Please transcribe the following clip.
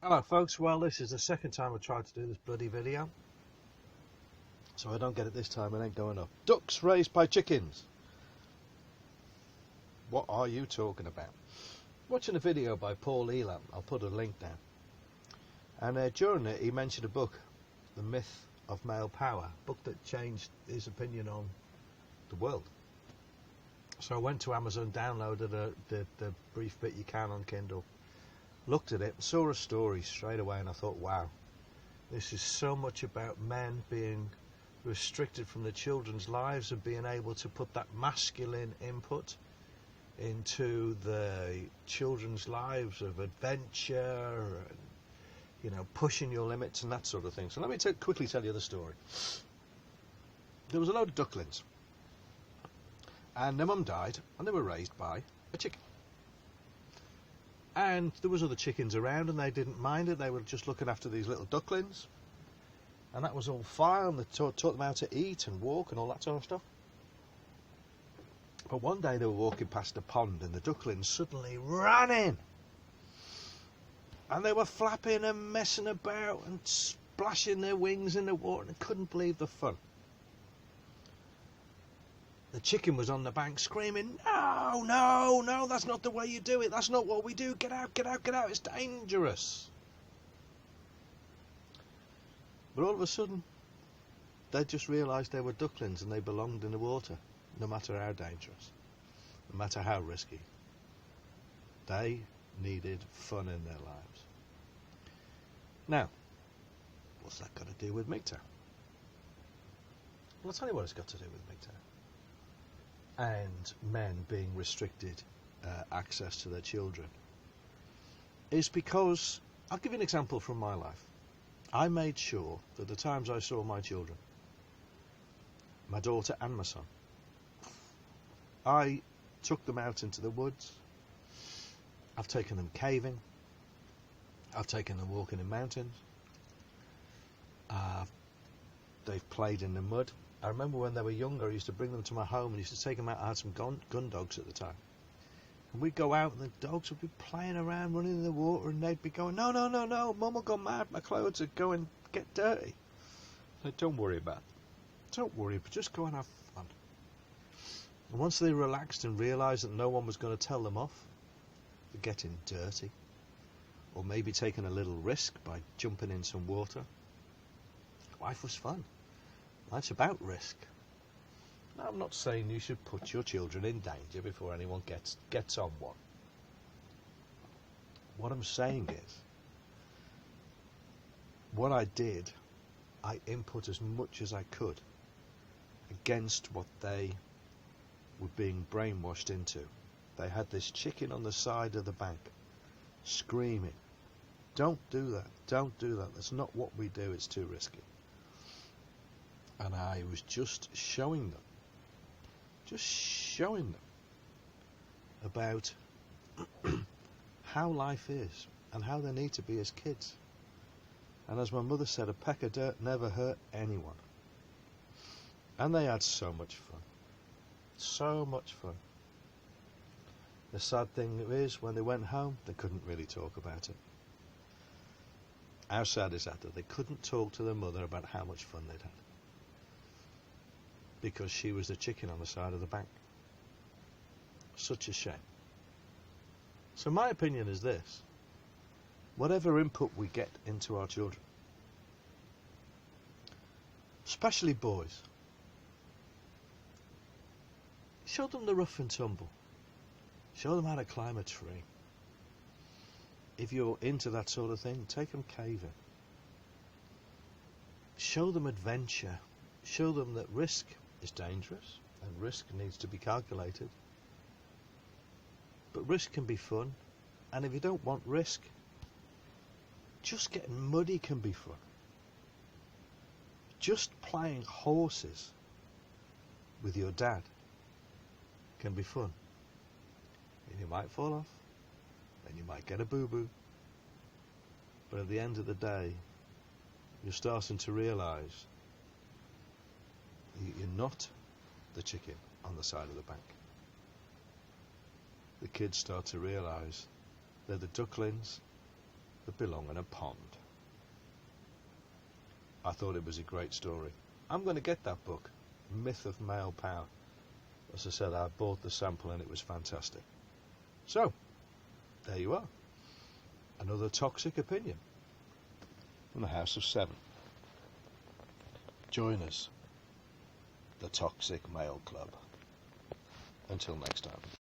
Hello folks, well this is the second time I've tried to do this bloody video, so I don't get it this time, it ain't going up. Ducks raised by chickens. What are you talking about? Watching a video by Paul Elam, I'll put a link down, and during it he mentioned a book, The Myth of Male Power, a book that changed his opinion on the world. So I went to Amazon, downloaded the brief bit you can on Kindle, looked at it, saw a story straight away, and I thought, wow, this is so much about men being restricted from the children's lives and being able to put that masculine input into the children's lives of adventure and, you know, pushing your limits and that sort of thing. So let me quickly tell you the story. There was a load of ducklings, and their mum died, and they were raised by a chicken. And there was other chickens around, and they didn't mind it. They were just looking after these little ducklings, and that was all fine. They taught them how to eat and walk and all that sort of stuff. But one day they were walking past a pond, and the ducklings suddenly ran in, and they were flapping and messing about and splashing their wings in the water, and couldn't believe the fun. The chicken was on the bank screaming, "No, no, no, that's not the way you do it. That's not what we do. Get out, get out, get out. It's dangerous." But all of a sudden, they just realised they were ducklings and they belonged in the water, no matter how dangerous, no matter how risky. They needed fun in their lives. Now, what's that got to do with Mgtow? Well, I'll tell you what it's got to do with Mgtow. And men being restricted access to their children is because, I'll give you an example from my life. I made sure that the times I saw my children, my daughter and my son, I took them out into the woods. I've taken them caving. I've taken them walking in mountains. They've played in the mud. I remember when they were younger, I used to bring them to my home and used to take them out. I had some gun dogs at the time. And we'd go out and the dogs would be playing around, running in the water, and they'd be going, "No, no, no, no, Mum will go mad, my clothes are going to get dirty." I said, "Don't worry about it. Don't worry, but just go and have fun." And once they relaxed and realised that no one was going to tell them off for getting dirty, or maybe taking a little risk by jumping in some water, life was fun. That's about risk. Now, I'm not saying you should put your children in danger before anyone gets on one. What I'm saying is, what I did, I input as much as I could against what they were being brainwashed into. They had this chicken on the side of the bank screaming, "Don't do that, don't do that, that's not what we do, it's too risky." And I was just showing them about how life is and how they need to be as kids. And as my mother said, a peck of dirt never hurt anyone. And they had so much fun. So much fun. The sad thing is, when they went home, they couldn't really talk about it. How sad is that they couldn't talk to their mother about how much fun they'd had, because she was the chicken on the side of the bank. Such a shame. So my opinion is this: whatever input we get into our children, especially boys, show them the rough and tumble. Show them how to climb a tree. If you're into that sort of thing, take them caving. Show them adventure. Show them that risk is dangerous and risk needs to be calculated. But risk can be fun, and if you don't want risk, just getting muddy can be fun. Just playing horses with your dad can be fun. And you might fall off, and you might get a boo-boo, but at the end of the day, you're starting to realise you're not the chicken on the side of the bank. The kids start to realise they're the ducklings that belong in a pond. I thought it was a great story. I'm going to get that book, Myth of Male Power. As I said, I bought the sample and it was fantastic. So, there you are. Another toxic opinion from the House of Seven. Join us, the Toxic Male Club. Until next time.